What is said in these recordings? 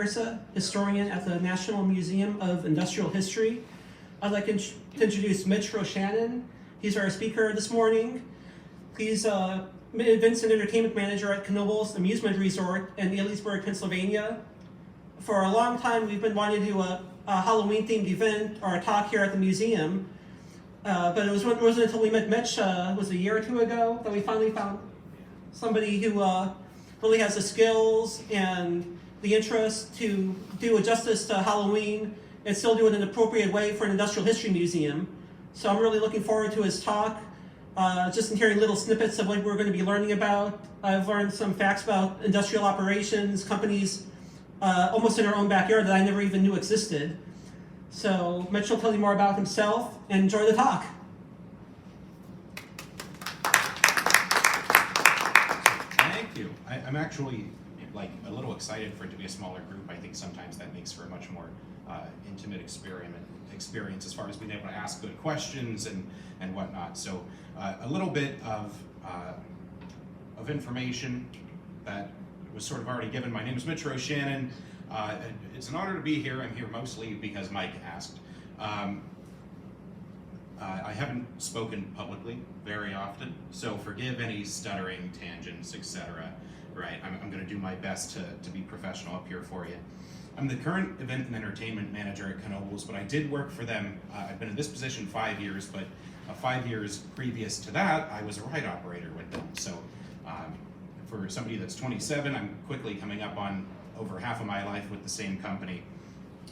Hirsa, historian at the National Museum of Industrial History. I'd like to introduce Mitch Roshannon. He's our speaker this morning. He's events and entertainment manager at Knoebels Amusement Resort in Elysburg, Pennsylvania. For a long time, we've been wanting to do a Halloween-themed event or a talk here at the museum. But it wasn't until we met Mitch, was a year or two ago, that we finally found somebody who really has the skills and the interest to do a justice to Halloween and still do it in an appropriate way for an industrial history museum. So I'm really looking forward to his talk, just in hearing little snippets of what we're going to be learning about. I've learned some facts about industrial operations, companies almost in our own backyard that I never even knew existed. So Mitch will tell you more about himself, and enjoy the talk. Thank you. I'm actually a little excited for it to be a smaller group. I think sometimes that makes for a much more intimate experience as far as being able to ask good questions and whatnot. So a little bit of information that was sort of already given. My name is Mitch Roshannon. It's an honor to be here. I'm here mostly because Mike asked. I haven't spoken publicly very often, so forgive any stuttering, tangents, etc. Right, I'm going to do my best to be professional up here for you. I'm the current event and entertainment manager at Knoebels, but I did work for them. I've been in this position 5 years, but 5 years previous to that, I was a ride operator with them. So for somebody that's 27, I'm quickly coming up on over half of my life with the same company,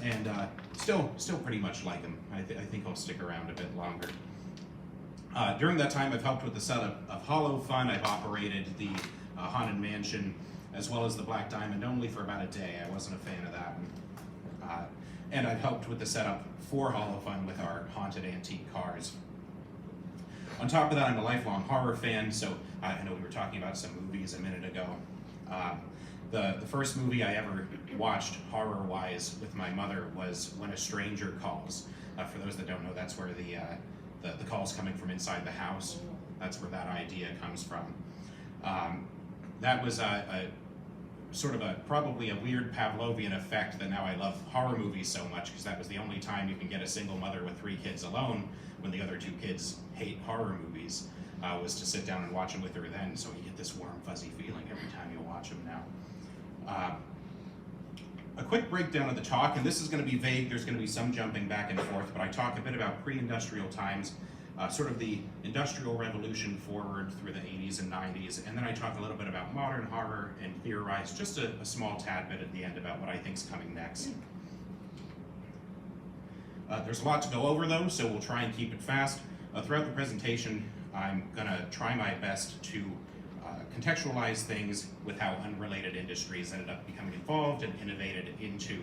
and still pretty much like them. I think I'll stick around a bit longer. During that time, I've helped with the setup of Hollow Fun. I've operated the Haunted Mansion, as well as the Black Diamond, only for about a day. I wasn't a fan of that one. And I've helped with the setup for Hollow Fun with our haunted antique cars. On top of that, I'm a lifelong horror fan, so I know we were talking about some movies a minute ago. The first movie I ever watched horror-wise with my mother was When a Stranger Calls. For those that don't know, that's where the call's coming from inside the house. That's where that idea comes from. That was probably a weird Pavlovian effect that now I love horror movies so much, because that was the only time you can get a single mother with 3 kids alone when the other 2 kids hate horror movies, was to sit down and watch them with her then, so you get this warm, fuzzy feeling every time you watch them now. A quick breakdown of the talk, and this is going to be vague, there's going to be some jumping back and forth, but I talk a bit about pre-industrial times, sort of the Industrial Revolution forward through the 80s and 90s, and then I talk a little bit about modern horror and theorize just a small tad bit at the end about what I think is coming next. There's a lot to go over though, so we'll try and keep it fast. Throughout the presentation, I'm going to try my best to contextualize things with how unrelated industries ended up becoming involved and innovated into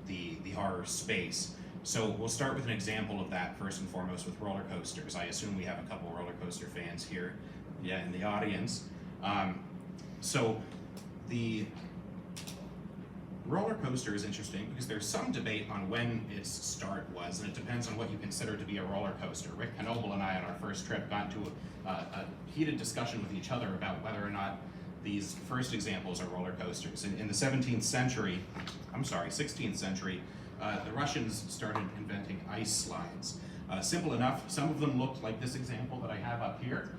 the horror space. So we'll start with an example of that first and foremost with roller coasters. I assume we have a couple roller coaster fans here, in the audience. So the roller coaster is interesting because there's some debate on when its start was, and it depends on what you consider to be a roller coaster. Rick Knoebel and I on our first trip got into a heated discussion with each other about whether or not these first examples are roller coasters. In the 16th century, the Russians started inventing ice slides. Simple enough, some of them looked like this example that I have up here,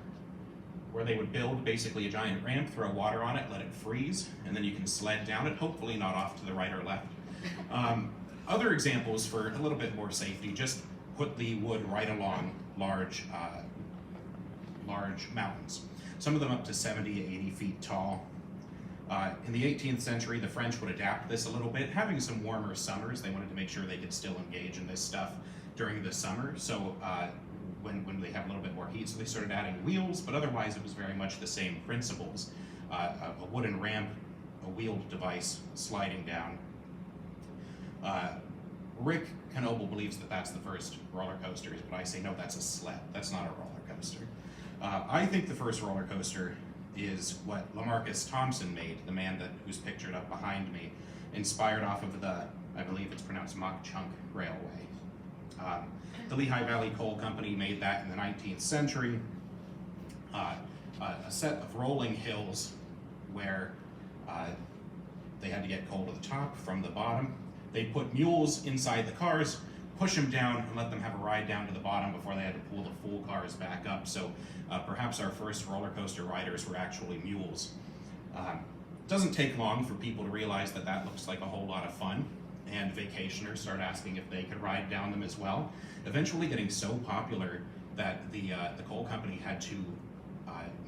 where they would build basically a giant ramp, throw water on it, let it freeze, and then you can sled down it, hopefully not off to the right or left. Other examples for a little bit more safety, just put the wood right along large mountains. Some of them up to 70 to 80 feet tall. In the 18th century, the French would adapt this a little bit. Having some warmer summers, they wanted to make sure they could still engage in this stuff during the summer. So when they have a little bit more heat, so they started adding wheels, but otherwise it was very much the same principles. A wooden ramp, a wheeled device sliding down. Rick Knoebel believes that that's the first roller coasters, but I say no, that's a sled. That's not a roller coaster. I think the first roller coaster is what LaMarcus Thompson made, the man who's pictured up behind me, inspired off of the, I believe it's pronounced Mach Chunk Railway. The Lehigh Valley Coal Company made that in the 19th century. A set of rolling hills where they had to get coal to the top from the bottom. They put mules inside the cars, push them down, and let them have a ride down to the bottom before they had to pull the full cars back up. So perhaps our first roller coaster riders were actually mules. Doesn't take long for people to realize that that looks like a whole lot of fun, and vacationers start asking if they could ride down them as well, eventually getting so popular that the coal company had to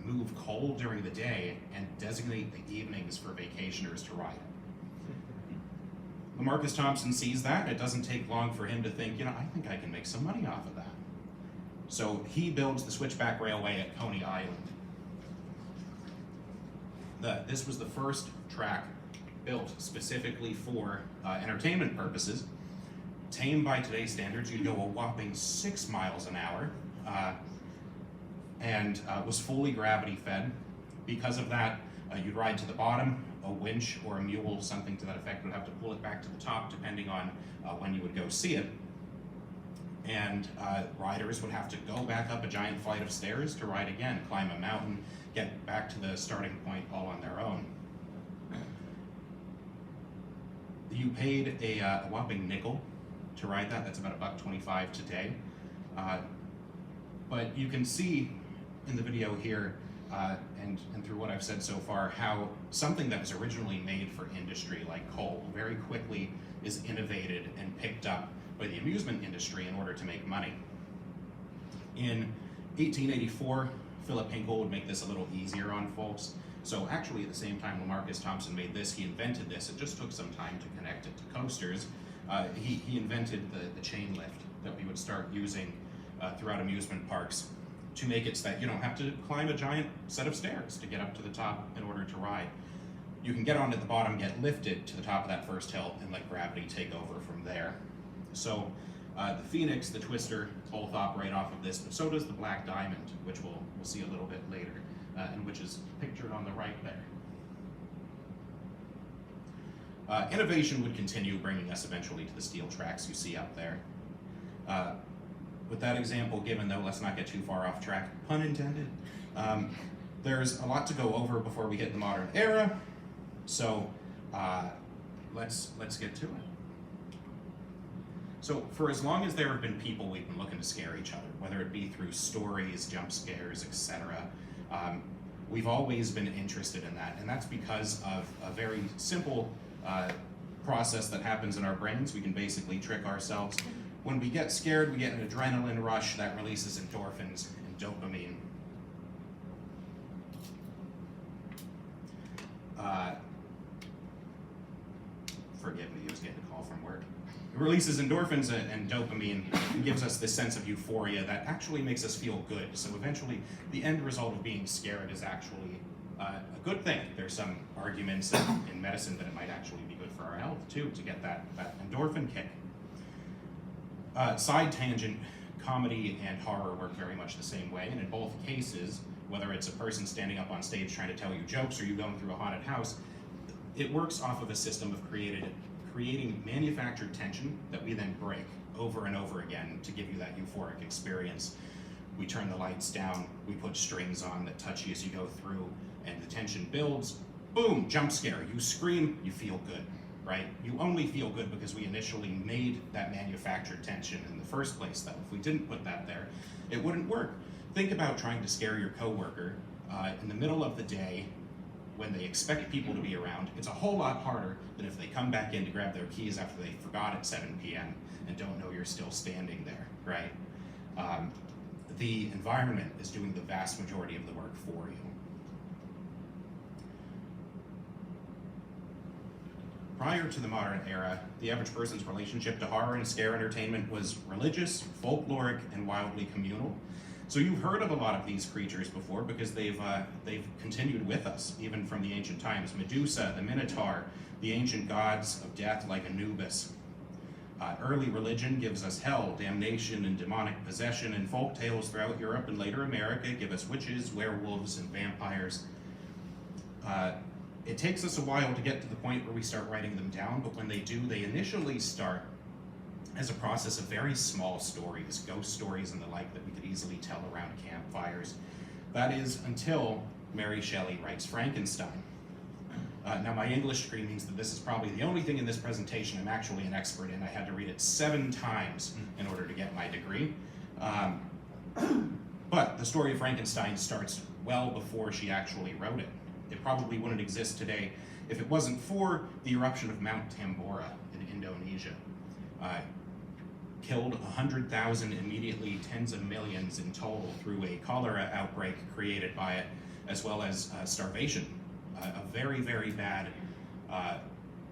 move coal during the day and designate the evenings for vacationers to ride. Lamarcus Thompson sees that. It doesn't take long for him to think, you know, I think I can make some money off of that. So he builds the Switchback Railway at Coney Island. This was the first track built specifically for entertainment purposes. Tame by today's standards, you'd go a whopping 6 miles an hour, and was fully gravity fed. Because of that, you'd ride to the bottom. A winch or a mule, something to that effect, would have to pull it back to the top depending on when you would go see it. And riders would have to go back up a giant flight of stairs to ride again, climb a mountain, get back to the starting point all on their own. You paid a whopping nickel to ride that. That's about $1.25 today. But you can see in the video here, and through what I've said so far, how something that was originally made for industry like coal very quickly is innovated and picked up by the amusement industry in order to make money. In 1884, Philip Hinkle would make this a little easier on folks. So actually at the same time Lamarcus Thompson made this, he invented this. It just took some time to connect it to coasters. He invented the chain lift that we would start using throughout amusement parks to make it so that you don't have to climb a giant set of stairs to get up to the top in order to ride. You can get on at the bottom, get lifted to the top of that first hill, and let gravity take over from there. So the Phoenix, the Twister, both operate off of this, but so does the Black Diamond, which we'll see a little bit later, and which is pictured on the right there. Innovation would continue, bringing us eventually to the steel tracks you see up there. With that example given, though, let's not get too far off track, pun intended. There's a lot to go over before we hit the modern era, so let's get to it. So for as long as there have been people we've been looking to scare each other, whether it be through stories, jump scares, etc., we've always been interested in that, and that's because of a very simple process that happens in our brains. We can basically trick ourselves. When we get scared, we get an adrenaline rush that releases endorphins and dopamine. Forgive me, I was getting a call from work. It releases endorphins and dopamine and gives us this sense of euphoria that actually makes us feel good. So eventually, the end result of being scared is actually a good thing. There's some arguments in medicine that it might actually be good for our health too, to get that endorphin kick. Side tangent, comedy and horror work very much the same way, and in both cases, whether it's a person standing up on stage trying to tell you jokes or you going through a haunted house, it works off of a system of creating manufactured tension that we then break over and over again to give you that euphoric experience. We turn the lights down, we put strings on that touch you as you go through, and the tension builds, boom, jump scare, you scream, you feel good. Right? You only feel good because we initially made that manufactured tension in the first place, though. If we didn't put that there, it wouldn't work. Think about trying to scare your coworker in the middle of the day when they expect people to be around. It's a whole lot harder than if they come back in to grab their keys after they forgot at 7 p.m. and don't know you're still standing there, right? The environment is doing the vast majority of the work for you. Prior to the modern era, the average person's relationship to horror and scare entertainment was religious, folkloric, and wildly communal. So you've heard of a lot of these creatures before because they've continued with us, even from the ancient times. Medusa, the Minotaur, the ancient gods of death like Anubis. Early religion gives us hell, damnation, and demonic possession, and folk tales throughout Europe and later America give us witches, werewolves, and vampires. It takes us a while to get to the point where we start writing them down, but when they do, they initially start as a process of very small stories, ghost stories and the like that we could easily tell around campfires. That is until Mary Shelley writes Frankenstein. Now my English degree means that this is probably the only thing in this presentation I'm actually an expert in. I had to read it 7 times in order to get my degree. But the story of Frankenstein starts well before she actually wrote it. It probably wouldn't exist today if it wasn't for the eruption of Mount Tambora in Indonesia. Killed 100,000 immediately, tens of millions in total through a cholera outbreak created by it, as well as starvation. A very, very bad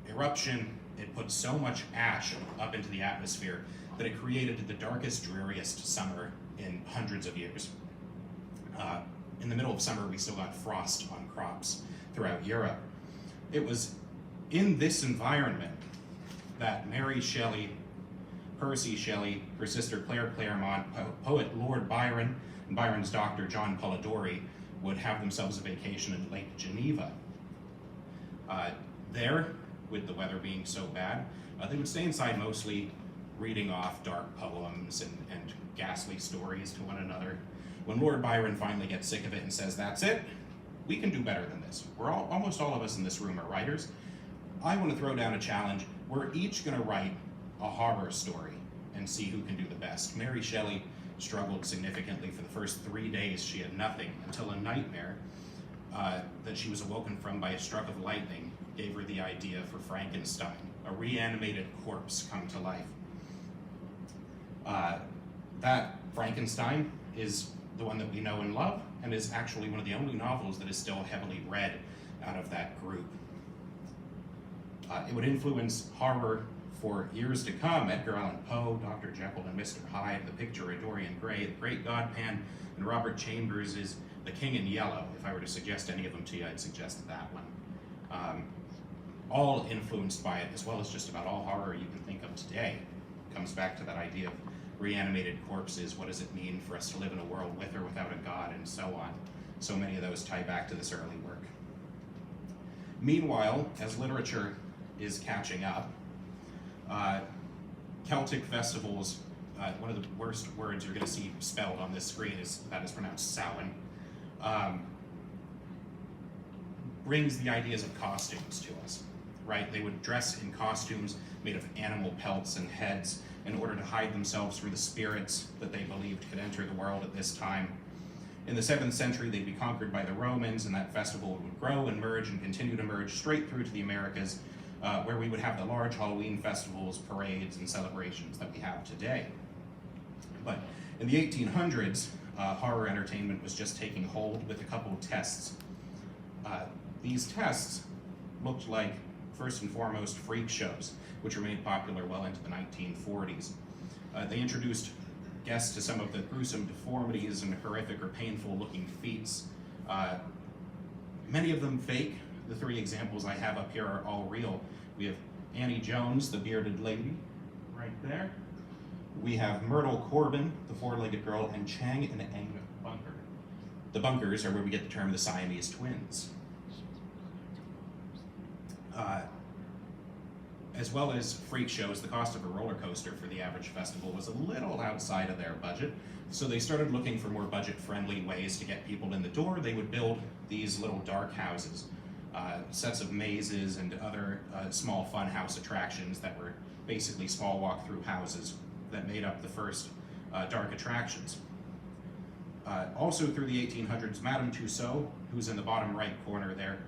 eruption. It put so much ash up into the atmosphere that it created the darkest, dreariest summer in hundreds of years. In the middle of summer, we still got frost on crops throughout Europe. It was in this environment that Mary Shelley, Percy Shelley, her sister Claire Claremont, poet Lord Byron, and Byron's doctor John Polidori would have themselves a vacation in Lake Geneva. There, with the weather being so bad, they would stay inside mostly reading off dark poems and ghastly stories to one another. When Lord Byron finally gets sick of it and says, "That's it, we can do better than this. Almost all of us in this room are writers. I want to throw down a challenge. We're each going to write a horror story and see who can do the best." Mary Shelley struggled significantly. For the first 3 days, she had nothing until a nightmare that she was awoken from by a stroke of lightning gave her the idea for Frankenstein, a reanimated corpse come to life. That Frankenstein is the one that we know and love, and is actually one of the only novels that is still heavily read out of that group. It would influence horror for years to come. Edgar Allan Poe, Dr. Jekyll and Mr. Hyde, The Picture of Dorian Gray, The Great Godpan, and Robert Chambers is The King in Yellow. If I were to suggest any of them to you, I'd suggest that one. All influenced by it, as well as just about all horror you can think of today. It comes back to that idea of reanimated corpses. What does it mean for us to live in a world with or without a god, and so on. So many of those tie back to this early work. Meanwhile, as literature is catching up, Celtic festivals, one of the worst words you're going to see spelled on this screen is pronounced Samhain, brings the ideas of costumes to us, right? They would dress in costumes made of animal pelts and heads in order to hide themselves from the spirits that they believed could enter the world at this time. In the 7th century, they'd be conquered by the Romans, and that festival would grow and merge and continue to merge straight through to the Americas, where we would have the large Halloween festivals, parades, and celebrations that we have today. But in the 1800s, horror entertainment was just taking hold with a couple of tests. These tests looked like, first and foremost, freak shows, which were made popular well into the 1940s. They introduced guests to some of the gruesome deformities and horrific or painful looking feats. Many of them fake. The 3 examples I have up here are all real. We have Annie Jones, the bearded lady, right there. We have Myrtle Corbin, the 4-legged girl, and Chang and Eng Bunker. The Bunkers are where we get the term the Siamese twins. As well as freak shows, the cost of a roller coaster for the average festival was a little outside of their budget, so they started looking for more budget-friendly ways to get people in the door. They would build these little dark houses, sets of mazes and other small fun house attractions that were basically small walk-through houses that made up the first dark attractions. Also through the 1800s, Madame Tussaud, who's in the bottom right corner there,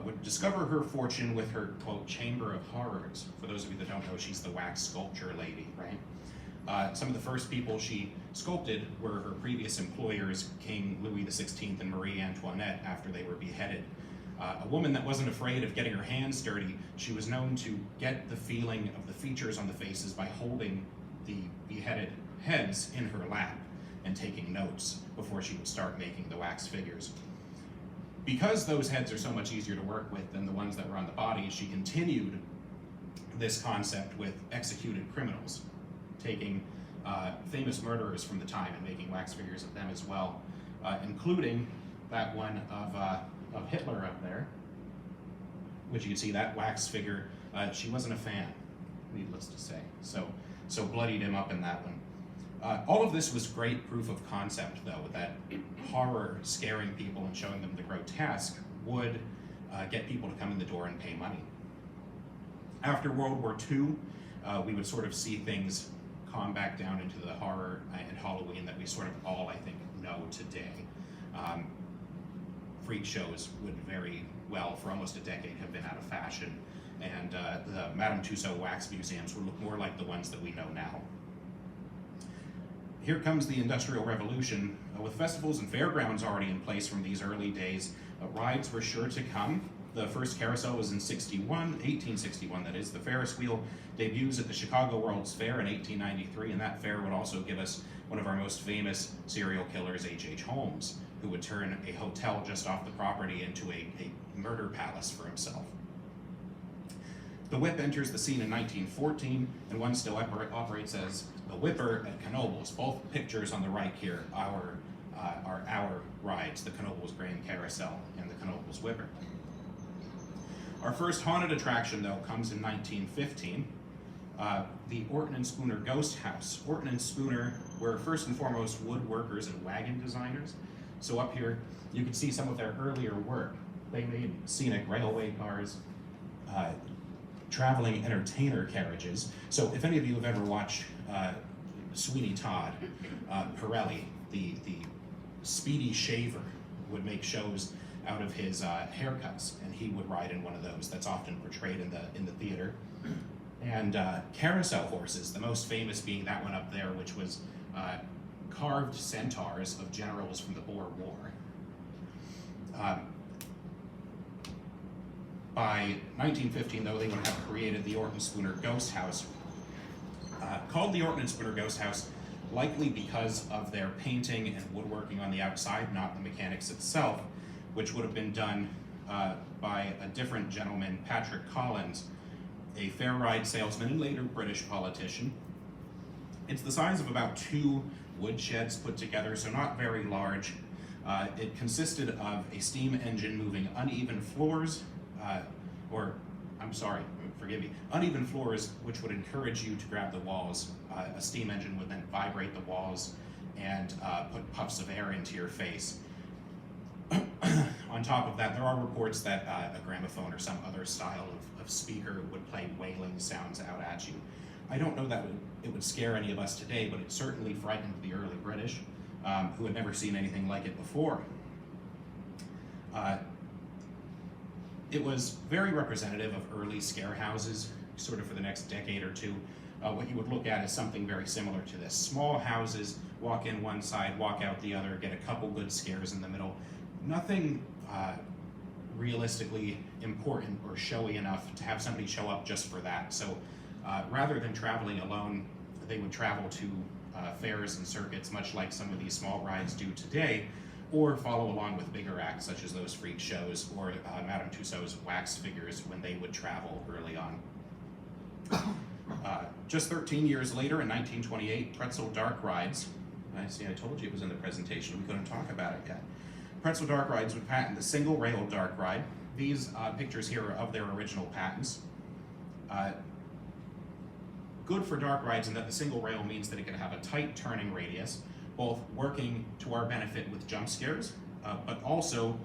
would discover her fortune with her, quote, Chamber of Horrors. For those of you that don't know, she's the wax sculpture lady, right? Some of the first people she sculpted were her previous employers, King Louis XVI and Marie Antoinette, after they were beheaded. A woman that wasn't afraid of getting her hands dirty. She was known to get the feeling of the features on the faces by holding the beheaded heads in her lap and taking notes before she would start making the wax figures. Because those heads are so much easier to work with than the ones that were on the body, she continued this concept with executed criminals, taking famous murderers from the time and making wax figures of them as well, including that one of Hitler up there, which you can see that wax figure. She wasn't a fan, needless to say, so bloodied him up in that one. All of this was great proof of concept, though, that horror scaring people and showing them the grotesque would get people to come in the door and pay money. After World War II, we would sort of see things calm back down into the horror and Halloween that we sort of all, I think, know today. Freak shows would very well, for almost a decade, have been out of fashion, and the Madame Tussauds wax museums would look more like the ones that we know now. Here comes the Industrial Revolution. With festivals and fairgrounds already in place from these early days, rides were sure to come. The first carousel was in 1861 that is. The Ferris wheel debuts at the Chicago World's Fair in 1893, and that fair would also give us one of our most famous serial killers, H.H. Holmes, who would turn a hotel just off the property into a murder palace for himself. The whip enters the scene in 1914, and one still operates as the whipper at Knoebels. Both pictures on the right here are our rides, the Knoebels Grand Carousel and the Knoebels Whipper. Our first haunted attraction, though, comes in 1915, the Orton and Spooner Ghost House. Orton and Spooner were first and foremost woodworkers and wagon designers. So up here, you can see some of their earlier work. They made scenic railway cars, traveling entertainer carriages. So if any of you have ever watched Sweeney Todd, Pirelli, the speedy shaver, would make shows out of his haircuts, and he would ride in one of those. That's often portrayed in the theater. And carousel horses, the most famous being that one up there, which was carved centaurs of generals from the Boer War. By 1915, though, they would have created the Orton Spooner Ghost House, called the Orton and Spooner Ghost House, likely because of their painting and woodworking on the outside, not the mechanics itself, which would have been done by a different gentleman, Patrick Collins, a fair ride salesman and later British politician. It's the size of about 2 wood sheds put together, so not very large. It consisted of a steam engine moving uneven floors, uneven floors which would encourage you to grab the walls. A steam engine would then vibrate the walls and put puffs of air into your face. On top of that, there are reports that a gramophone or some other style of speaker would play wailing sounds out at you. I don't know that it would scare any of us today, but it certainly frightened the early British, who had never seen anything like it before. It was very representative of early scare houses, sort of for the next decade or two. What you would look at is something very similar to this. Small houses, walk in one side, walk out the other, get a couple good scares in the middle. Nothing realistically important or showy enough to have somebody show up just for that. So rather than traveling alone, they would travel to fairs and circuits, much like some of these small rides do today, or follow along with bigger acts such as those freak shows or Madame Tussauds wax figures when they would travel early on. Just 13 years later, in 1928, Pretzel Dark Rides, I told you it was in the presentation, we couldn't talk about it yet. Pretzel Dark Rides would patent the single rail dark ride. These pictures here are of their original patents. Good for dark rides in that the single rail means that it can have a tight turning radius, both working to our benefit with jump scares, but also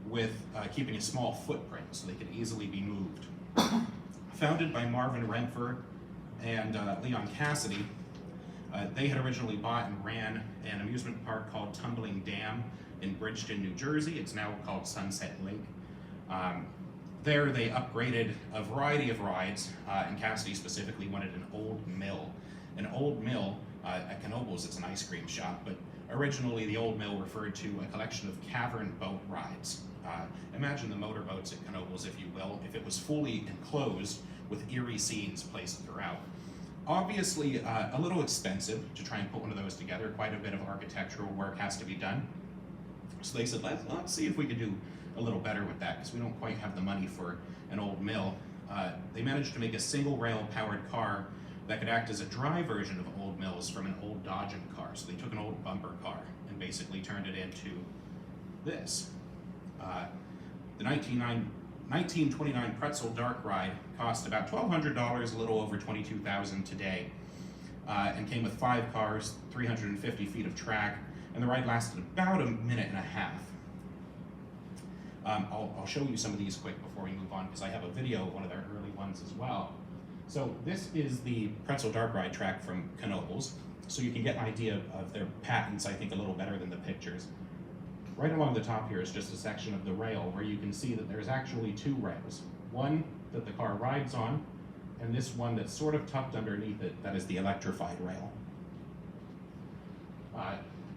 with keeping a small footprint so they could easily be moved. Founded by Marvin Renfer and Leon Cassidy, they had originally bought and ran an amusement park called Tumbling Dam in Bridgeton, New Jersey. It's now called Sunset Lake. There they upgraded a variety of rides, and Cassidy specifically wanted an old mill. An old mill, at Knoebels it's an ice cream shop, but originally the old mill referred to a collection of cavern boat rides. Imagine the motorboats at Knoebels, if you will, if it was fully enclosed with eerie scenes placed throughout. Obviously a little expensive to try and put one of those together. Quite a bit of architectural work has to be done. So they said, let's see if we could do a little better with that, because we don't quite have the money for an old mill. They managed to make a single rail powered car that could act as a dry version of old mills from an old Dodge car. So they took an old bumper car and basically turned it into this. The 1929 Pretzel Dark Ride cost about $1,200, a little over $22,000 today, and came with 5 cars, 350 feet of track, and the ride lasted about a minute and a half. I'll show you some of these quick before we move on, because I have a video of one of their early ones as well. So this is the pretzel dark ride track from Knoebels, so you can get an idea of their patents, I think, a little better than the pictures. Right along the top here is just a section of the rail where you can see that there's actually two rails. One that the car rides on, and this one that's sort of tucked underneath it, that is the electrified rail.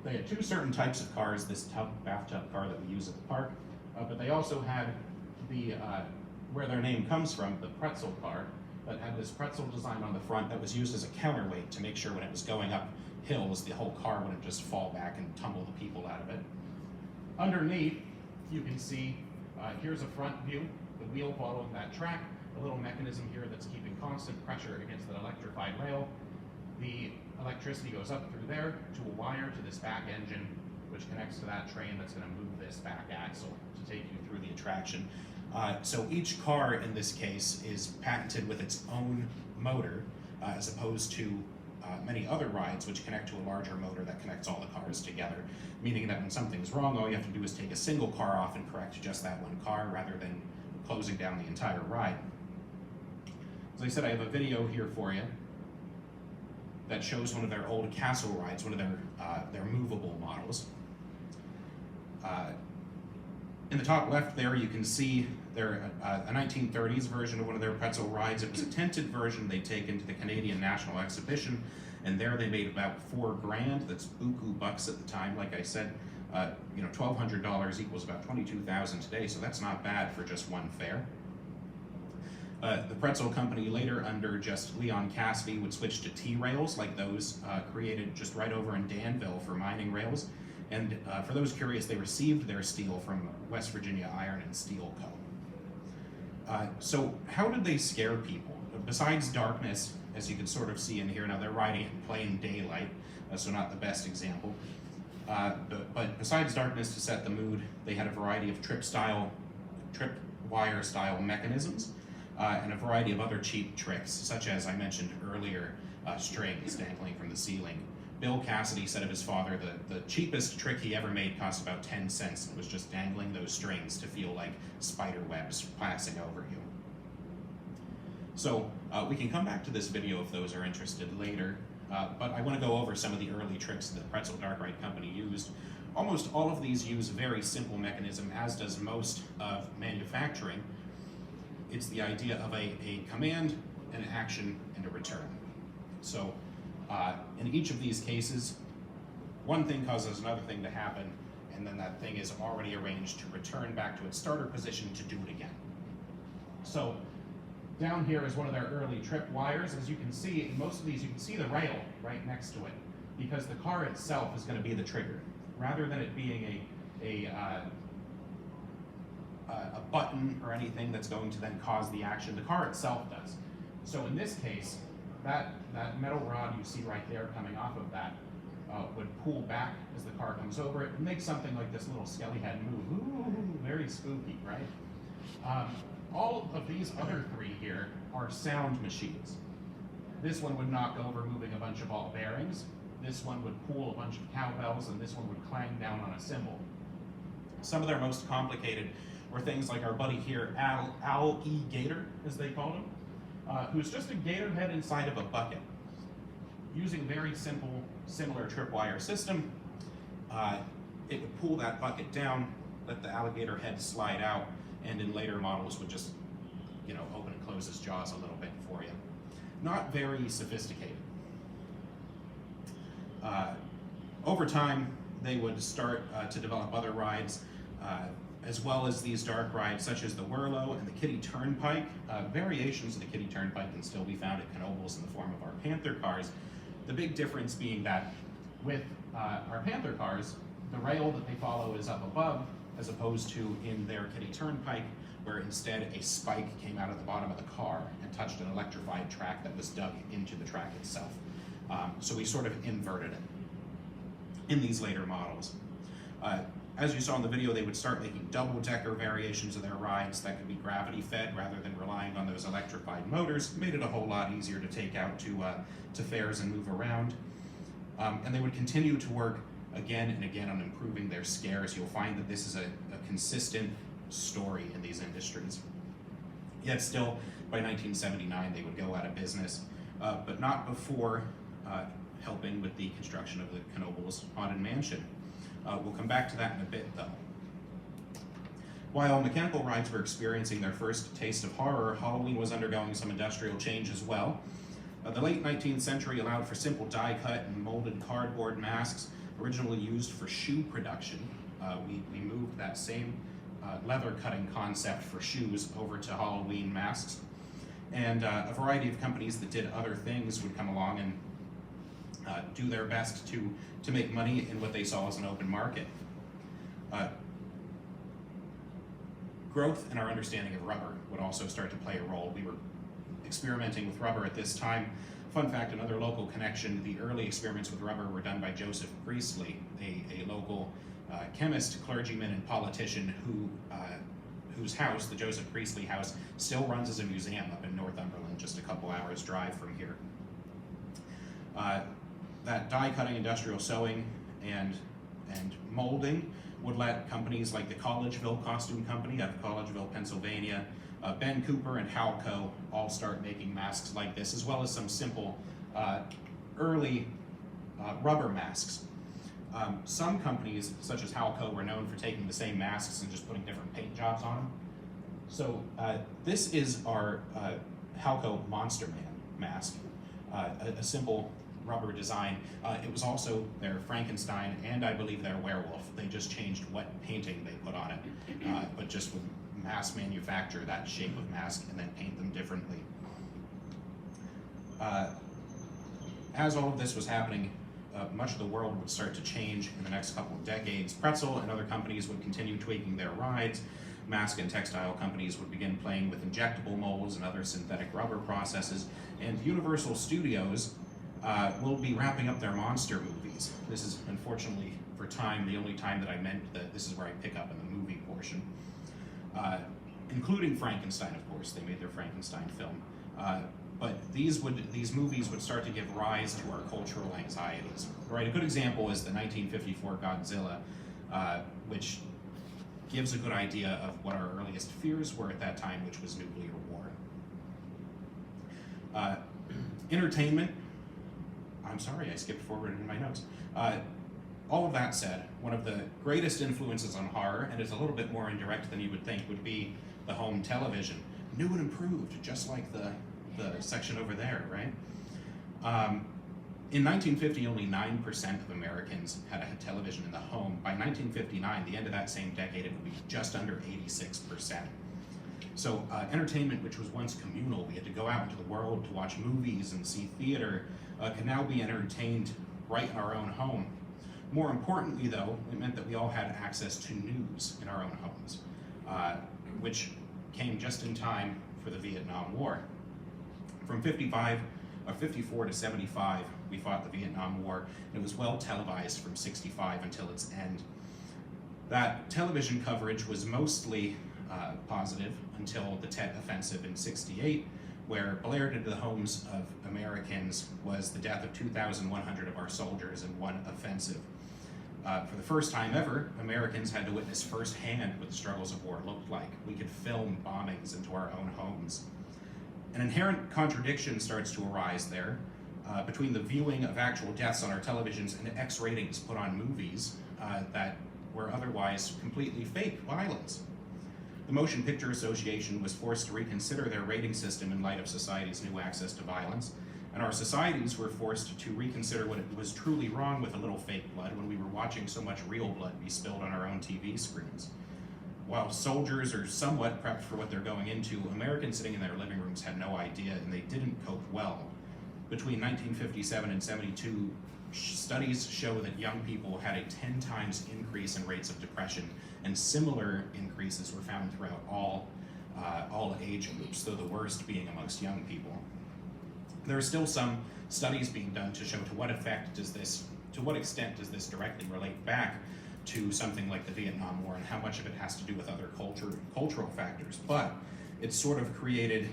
They had two certain types of cars, this bathtub car that we use at the park, but they also had the, where their name comes from, the pretzel car, that had this pretzel design on the front that was used as a counterweight to make sure when it was going up hills, the whole car wouldn't just fall back and tumble the people out of it. Underneath, you can see, here's a front view, the wheel following that track, a little mechanism here that's keeping constant pressure against that electrified rail. The electricity goes up through there to a wire to this back engine, which connects to that train that's going to move this back axle to take you through the attraction. So each car in this case is patented with its own motor, as opposed to many other rides which connect to a larger motor that connects all the cars together, meaning that when something's wrong, all you have to do is take a single car off and correct just that one car rather than closing down the entire ride. As I said, I have a video here for you that shows one of their old castle rides, one of their movable models. In the top left there, you can see their a 1930s version of one of their pretzel rides. It was a tinted version they'd taken to the Canadian National Exhibition, and there they made about $4,000. That's buku bucks at the time. Like I said, $1,200 equals about $22,000 today, so that's not bad for just one fare. The pretzel company later, under just Leon Cassidy, would switch to T-rails like those created just right over in Danville for mining rails. And for those curious, they received their steel from West Virginia Iron and Steel Co. So how did they scare people? Besides darkness, as you can sort of see in here, now they're riding in plain daylight, so not the best example. But besides darkness to set the mood, they had a variety of tripwire style mechanisms, and a variety of other cheap tricks, such as I mentioned earlier, strings dangling from the ceiling. Bill Cassidy said of his father the cheapest trick he ever made cost about 10 cents. It was just dangling those strings to feel like spider webs passing over you. So we can come back to this video if those are interested later, but I want to go over some of the early tricks that Pretzel Dark Ride Company used. Almost all of these use a very simple mechanism, as does most of manufacturing. It's the idea of a command, an action, and a return. So in each of these cases, one thing causes another thing to happen, and then that thing is already arranged to return back to its starter position to do it again. So down here is one of their early trip wires. As you can see, in most of these, you can see the rail right next to it, because the car itself is going to be the trigger, rather than it being a button or anything that's going to then cause the action. The car itself does. So in this case, that metal rod you see right there coming off of that would pull back as the car comes over it and make something like this little skelly head move. Ooh, very spooky, right? All of these other three here are sound machines. This one would knock over moving a bunch of ball bearings. This one would pull a bunch of cowbells, and this one would clang down on a cymbal. Some of their most complicated were things like our buddy here, Al E. Gator, as they called him, who's just a gator head inside of a bucket. Using a very simple, similar tripwire system, it would pull that bucket down, let the alligator head slide out, and in later models would just, open and close his jaws a little bit for you. Not very sophisticated. Over time, they would start to develop other rides, as well as these dark rides such as the Whirlo and the Kitty Turnpike. Variations of the Kitty Turnpike can still be found at Knoebels in the form of our Panther cars. The big difference being that with our Panther cars, the rail that they follow is up above, as opposed to in their Kitty Turnpike, where instead a spike came out of the bottom of the car and touched an electrified track that was dug into the track itself. So we sort of inverted it in these later models. As you saw in the video, they would start making double-decker variations of their rides that could be gravity-fed rather than relying on those electrified motors. It made it a whole lot easier to take out to fairs and move around. And they would continue to work again and again on improving their scares. You'll find that this is a consistent story in these industries. Yet still, by 1979, they would go out of business, but not before helping with the construction of the Knoebels Haunted Mansion. We'll come back to that in a bit, though. While mechanical rides were experiencing their first taste of horror, Halloween was undergoing some industrial change as well. The late 19th century allowed for simple die-cut and molded cardboard masks originally used for shoe production. We moved that same leather cutting concept for shoes over to Halloween masks. And a variety of companies that did other things would come along and do their best to make money in what they saw as an open market. Growth in our understanding of rubber would also start to play a role. We were experimenting with rubber at this time. Fun fact, another local connection, the early experiments with rubber were done by Joseph Priestley, a local chemist, clergyman, and politician whose house, the Joseph Priestley House, still runs as a museum up in Northumberland, just a couple hours drive from here. That die-cutting, industrial sewing, and molding would let companies like the Collegeville Costume Company out of Collegeville, Pennsylvania, Ben Cooper and Halco all start making masks like this, as well as some simple early rubber masks. Some companies, such as Halco, were known for taking the same masks and just putting different paint jobs on them. So this is our Halco Monster Man mask, a simple rubber design. It was also their Frankenstein and I believe their werewolf. They just changed what painting they put on it, but just would mass manufacture that shape of mask and then paint them differently. As all of this was happening, much of the world would start to change in the next couple of decades. Pretzel and other companies would continue tweaking their rides. Mask and textile companies would begin playing with injectable molds and other synthetic rubber processes. And Universal Studios will be wrapping up their monster movies. This is, unfortunately, for time, the only time that I meant that this is where I pick up in the movie portion. Including Frankenstein, of course. They made their Frankenstein film. But these movies would start to give rise to our cultural anxieties. Right, a good example is the 1954 Godzilla, which gives a good idea of what our earliest fears were at that time, which was nuclear war. Entertainment. I'm sorry, I skipped forward in my notes. All of that said, one of the greatest influences on horror, and it's a little bit more indirect than you would think, would be the home television. New and improved, just like the section over there, right? In 1950, only 9% of Americans had a television in the home. By 1959, the end of that same decade, it would be just under 86%. So entertainment, which was once communal, we had to go out into the world to watch movies and see theater, can now be entertained right in our own home. More importantly, though, it meant that we all had access to news in our own homes, which came just in time for the Vietnam War. From 54 to 75, we fought the Vietnam War, and it was well televised from 65 until its end. That television coverage was mostly positive until the Tet Offensive in 68, where blared into the homes of Americans was the death of 2,100 of our soldiers in one offensive. For the first time ever, Americans had to witness firsthand what the struggles of war looked like. We could film bombings into our own homes. An inherent contradiction starts to arise there between the viewing of actual deaths on our televisions and X ratings put on movies that were otherwise completely fake violence. The Motion Picture Association was forced to reconsider their rating system in light of society's new access to violence, and our societies were forced to reconsider what was truly wrong with a little fake blood when we were watching so much real blood be spilled on our own TV screens. While soldiers are somewhat prepped for what they're going into, Americans sitting in their living rooms had no idea, and they didn't cope well. Between 1957 and 72, studies show that young people had a 10 times increase in rates of depression, and similar increases were found throughout all age groups, though the worst being amongst young people. There are still some studies being done to show to what extent does this directly relate back to something like the Vietnam War and how much of it has to do with other cultural factors. But it's sort of created,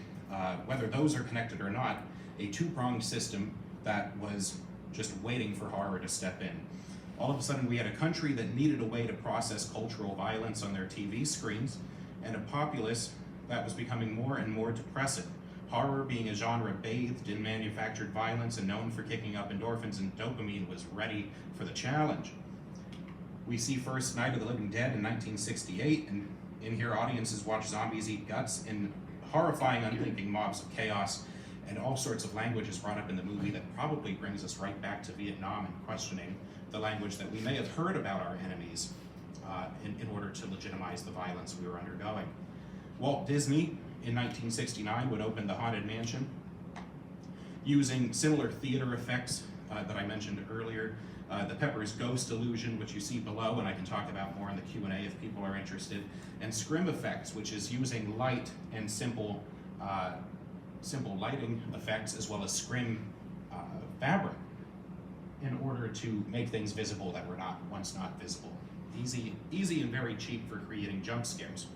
whether those are connected or not, a two-pronged system that was just waiting for horror to step in. All of a sudden we had a country that needed a way to process cultural violence on their TV screens, and a populace that was becoming more and more depressive. Horror, being a genre bathed in manufactured violence and known for kicking up endorphins and dopamine, was ready for the challenge. We see first Night of the Living Dead in 1968, and in here audiences watch zombies eat guts, and horrifying, unthinking mobs of chaos, and all sorts of language is brought up in the movie that probably brings us right back to Vietnam and questioning the language that we may have heard about our enemies in order to legitimize the violence we were undergoing. Walt Disney in 1969 would open the Haunted Mansion using similar theater effects that I mentioned earlier. The Pepper's Ghost illusion, which you see below, and I can talk about more in the Q&A if people are interested, and scrim effects, which is using light and simple lighting effects as well as scrim fabric in order to make things visible that were once not visible. Easy and very cheap for creating jump scares.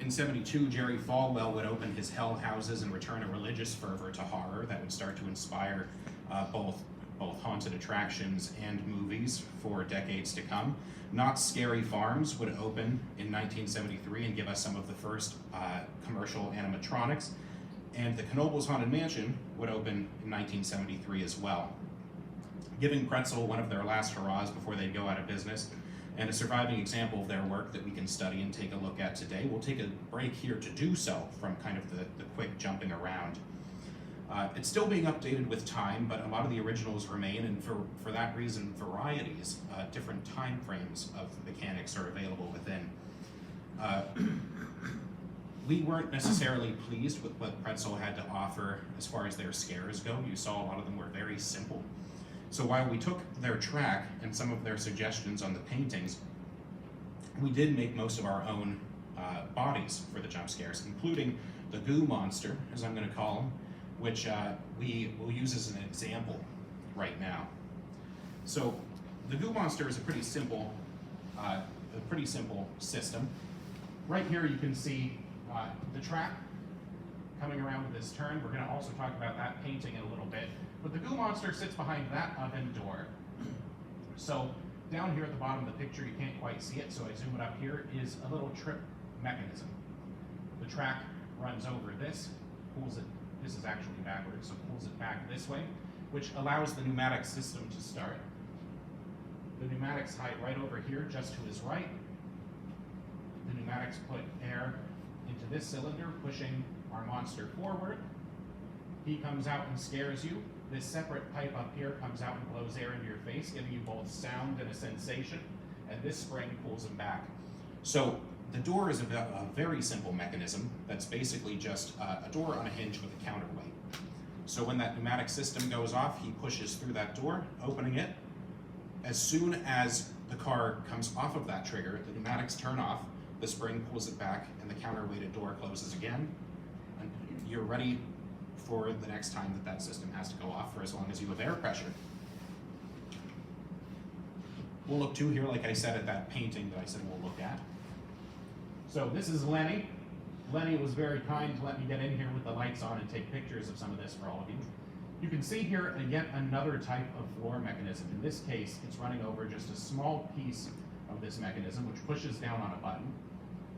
In '72, Jerry Falwell would open his hell houses and return a religious fervor to horror that would start to inspire both haunted attractions and movies for decades to come. Knott's Scary Farms would open in 1973 and give us some of the first commercial animatronics. And the Knoebels Haunted Mansion would open in 1973 as well, giving Pretzel one of their last hurrahs before they go out of business, and a surviving example of their work that we can study and take a look at today. We'll take a break here to do so from kind of the quick jumping around. It's still being updated with time, but a lot of the originals remain, and for that reason, varieties, different time frames of mechanics are available within. We weren't necessarily pleased with what Pretzel had to offer as far as their scares go. You saw a lot of them were very simple. So while we took their track and some of their suggestions on the paintings, we did make most of our own bodies for the jump scares, including the goo monster, as I'm going to call him, which we will use as an example right now. So the goo monster is a pretty simple system. Right here you can see the track coming around with this turn. We're going to also talk about that painting in a little bit. But the goo monster sits behind that oven door. So down here at the bottom of the picture, you can't quite see it, so I zoom it up here, is a little trip mechanism. The track runs over this, pulls it, this is actually backwards, so pulls it back this way, which allows the pneumatic system to start. The pneumatics hide right over here, just to his right. The pneumatics put air into this cylinder, pushing our monster forward. He comes out and scares you. This separate pipe up here comes out and blows air into your face, giving you both sound and a sensation, and this spring pulls him back. So the door is a very simple mechanism that's basically just a door on a hinge with a counterweight. So when that pneumatic system goes off, he pushes through that door, opening it. As soon as the car comes off of that trigger, the pneumatics turn off, the spring pulls it back, and the counterweighted door closes again. And you're ready for the next time that system has to go off, for as long as you have air pressure. We'll look too here, like I said, at that painting that I said we'll look at. So this is Lenny. Lenny was very kind to let me get in here with the lights on and take pictures of some of this for all of you. You can see here yet another type of floor mechanism. In this case, it's running over just a small piece of this mechanism, which pushes down on a button.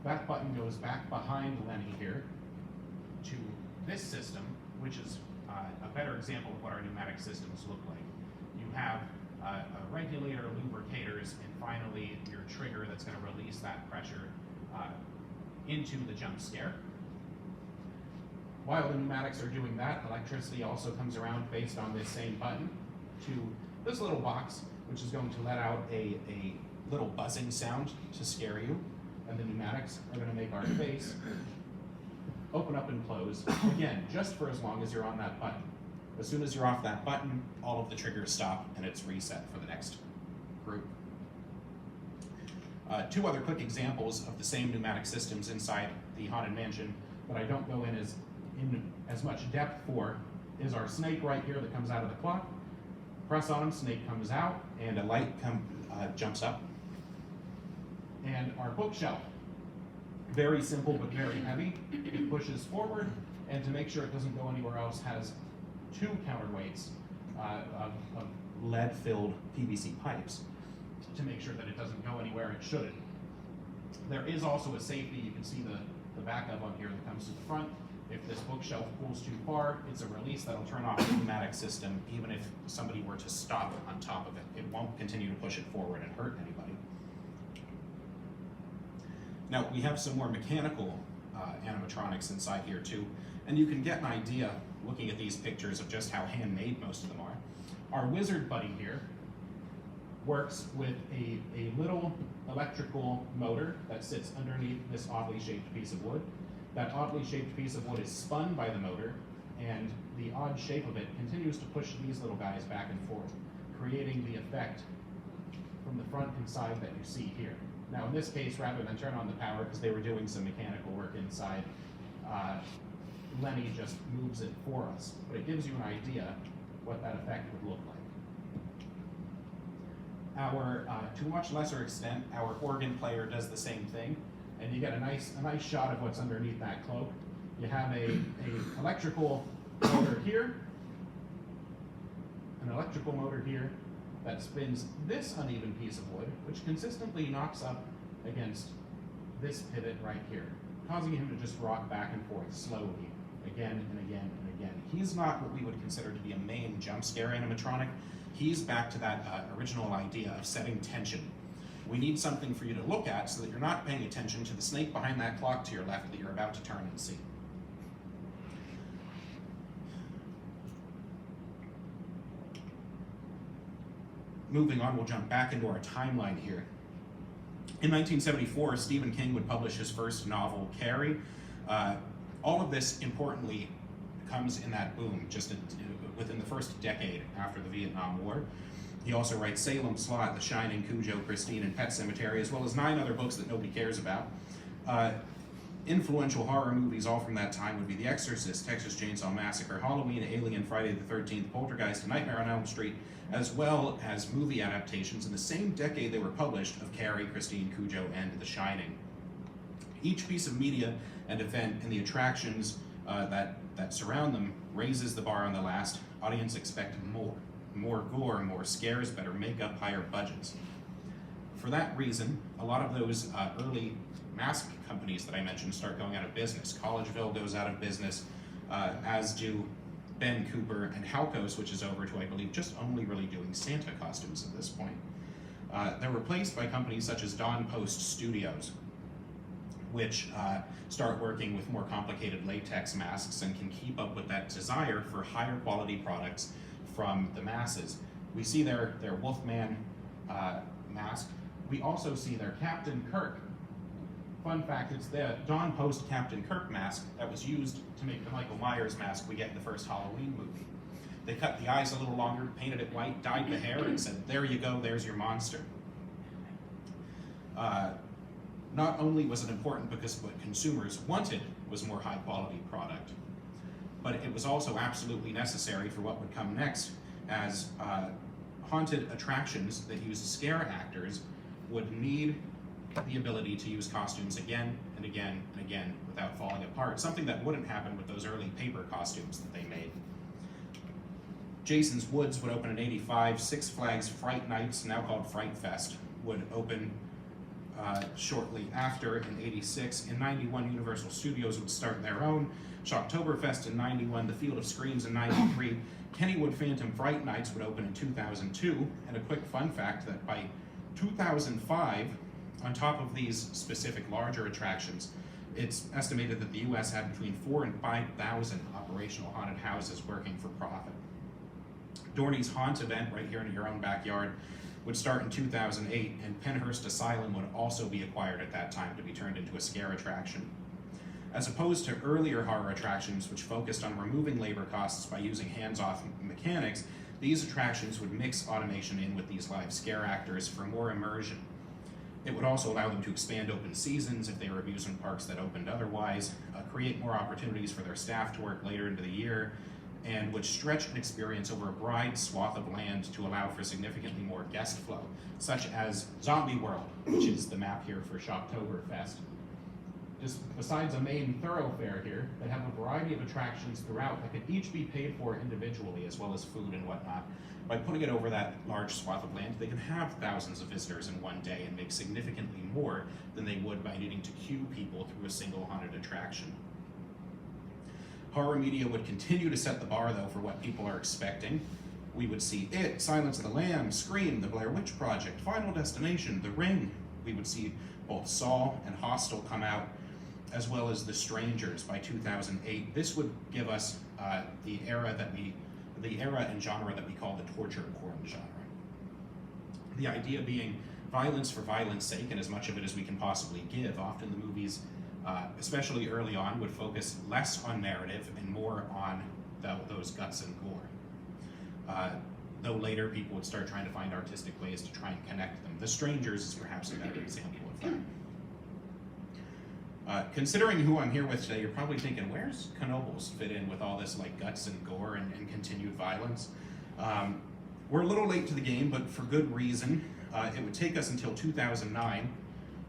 That button goes back behind Lenny here to this system, which is a better example of what our pneumatic systems look like. You have a regulator, lubricators, and finally your trigger that's going to release that pressure into the jump scare. While the pneumatics are doing that, electricity also comes around based on this same button to this little box, which is going to let out a little buzzing sound to scare you, and the pneumatics are going to make our face open up and close, again, just for as long as you're on that button. As soon as you're off that button, all of the triggers stop and it's reset for the next group. Two other quick examples of the same pneumatic systems inside the Haunted Mansion that I don't go in as much depth for is our snake right here that comes out of the clock. Press on him, snake comes out, and a light jumps up. And our bookshelf. Very simple but very heavy. It pushes forward, and to make sure it doesn't go anywhere else, has two counterweights of lead-filled PVC pipes to make sure that it doesn't go anywhere it shouldn't. There is also a safety. You can see the backup on here that comes to the front. If this bookshelf pulls too far, it's a release that'll turn off the pneumatic system. Even if somebody were to stop on top of it, it won't continue to push it forward and hurt anybody. Now, we have some more mechanical animatronics inside here too, and you can get an idea looking at these pictures of just how handmade most of them are. Our wizard buddy here works with a little electrical motor that sits underneath this oddly shaped piece of wood. That oddly shaped piece of wood is spun by the motor, and the odd shape of it continues to push these little guys back and forth, creating the effect from the front and side that you see here. Now in this case, rather than turn on the power because they were doing some mechanical work inside, Lenny just moves it for us. But it gives you an idea what that effect would look like. Our, to a much lesser extent, our organ player does the same thing, and you get a nice shot of what's underneath that cloak. You have a electrical motor here, an electrical motor here, that spins this uneven piece of wood, which consistently knocks up against this pivot right here, causing him to just rock back and forth slowly, again and again and again. He's not what we would consider to be a main jump scare animatronic. He's back to that original idea of setting tension. We need something for you to look at so that you're not paying attention to the snake behind that clock to your left that you're about to turn and see. Moving on, we'll jump back into our timeline here. In 1974, Stephen King would publish his first novel, Carrie. All of this, importantly, comes in that boom, just within the first decade after the Vietnam War. He also writes Salem Slot, The Shining, Cujo, Christine, and Pet Sematary, as well as 9 other books that nobody cares about. Influential horror movies all from that time would be The Exorcist, Texas Chainsaw Massacre, Halloween, Alien, Friday the 13th, Poltergeist, Nightmare on Elm Street, as well as movie adaptations in the same decade they were published of Carrie, Christine, Cujo, and The Shining. Each piece of media and event and the attractions that surround them raises the bar on the last. Audience expect more gore, more scares, better makeup, higher budgets. For that reason, a lot of those early mask companies that I mentioned start going out of business. Collegeville goes out of business, as do Ben Cooper and Halcos, which is over to, I believe, just only really doing Santa costumes at this point. They're replaced by companies such as Dawn Post Studios, which start working with more complicated latex masks and can keep up with that desire for higher quality products from the masses. We see their Wolfman mask. We also see their Captain Kirk. Fun fact, it's the Dawn Post Captain Kirk mask that was used to make the Michael Myers mask we get in the first Halloween movie. They cut the eyes a little longer, painted it white, dyed the hair, and said, there you go, there's your monster. Not only was it important because what consumers wanted was more high quality product, but it was also absolutely necessary for what would come next, as haunted attractions that use scare actors would need the ability to use costumes again and again and again without falling apart, something that wouldn't happen with those early paper costumes that they made. Jason's Woods would open in '85, Six Flags Fright Nights, now called Fright Fest, would open shortly after in '86. In '91, Universal Studios would start their own. Shocktoberfest in '91, The Field of Screams in '93, Kennywood Phantom Fright Nights would open in 2002, and a quick fun fact that by 2005, on top of these specific larger attractions, it's estimated that the US had between 4,000 and 5,000 operational haunted houses working for profit. Dorney's Haunt event, right here in your own backyard, would start in 2008, and Penhurst Asylum would also be acquired at that time to be turned into a scare attraction. As opposed to earlier horror attractions, which focused on removing labor costs by using hands-off mechanics, these attractions would mix automation in with these live scare actors for more immersion. It would also allow them to expand open seasons if they were amusement parks that opened otherwise, create more opportunities for their staff to work later into the year, and would stretch an experience over a wide swath of land to allow for significantly more guest flow, such as Zombie World, which is the map here for Shocktoberfest. besides a main thoroughfare here, they have a variety of attractions throughout that could each be paid for individually, as well as food and whatnot. By putting it over that large swath of land, they can have thousands of visitors in one day and make significantly more than they would by needing to queue people through a single haunted attraction. Horror media would continue to set the bar, though, for what people are expecting. We would see It, Silence of the Lambs, Scream, The Blair Witch Project, Final Destination, The Ring. We would see both Saw and Hostel come out, as well as The Strangers by 2008. This would give us the era and genre that we call the torture porn genre. The idea being violence for violence sake, and as much of it as we can possibly give. Often the movies, especially early on, would focus less on narrative and more on those guts and gore. Though later people would start trying to find artistic ways to try and connect them. The Strangers is perhaps a better example of that. Considering who I'm here with today, you're probably thinking, where's Knoebels fit in with all this like guts and gore and continued violence? We're a little late to the game, but for good reason. It would take us until 2009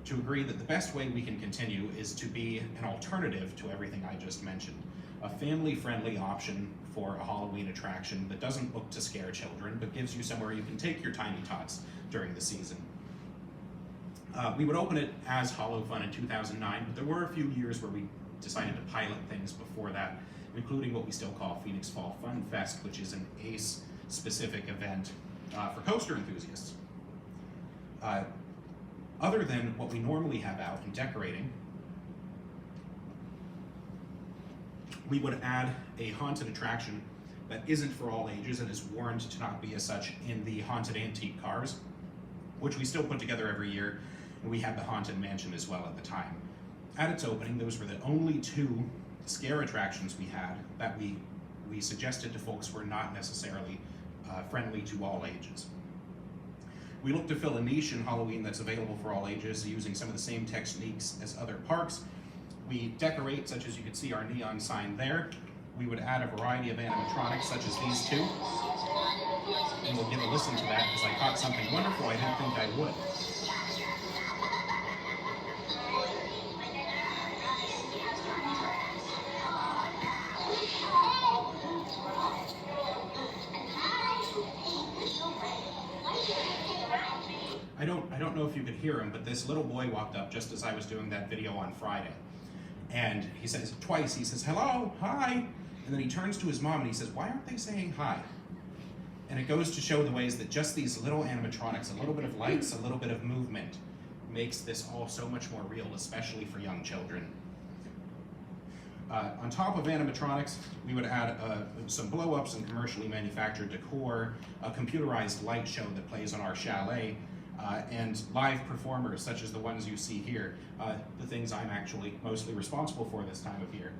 to agree that the best way we can continue is to be an alternative to everything I just mentioned. A family-friendly option for a Halloween attraction that doesn't look to scare children, but gives you somewhere you can take your tiny tots during the season. We would open it as Hollow Fun in 2009, but there were a few years where we decided to pilot things before that, including what we still call Phoenix Fall Fun Fest, which is an ACE-specific event for coaster enthusiasts. Other than what we normally have out in decorating, we would add a haunted attraction that isn't for all ages and is warned to not be as such in the haunted antique cars, which we still put together every year, and we had the Haunted Mansion as well at the time. At its opening, those were the only two scare attractions we had that we suggested to folks were not necessarily friendly to all ages. We look to fill a niche in Halloween that's available for all ages using some of the same techniques as other parks. We decorate, such as you can see our neon sign there. We would add a variety of animatronics, such as these two. And we'll give a listen to that because I caught something wonderful I didn't think I would. I don't know if you could hear him, but this little boy walked up just as I was doing that video on Friday. And he says twice, he says, "Hello, hi." And then he turns to his mom and he says, "Why aren't they saying hi?" And it goes to show the ways that just these little animatronics, a little bit of lights, a little bit of movement, makes this all so much more real, especially for young children. On top of animatronics, we would add some blow-ups and commercially manufactured decor, a computerized light show that plays on our chalet, and live performers such as the ones you see here, the things I'm actually mostly responsible for this time of year.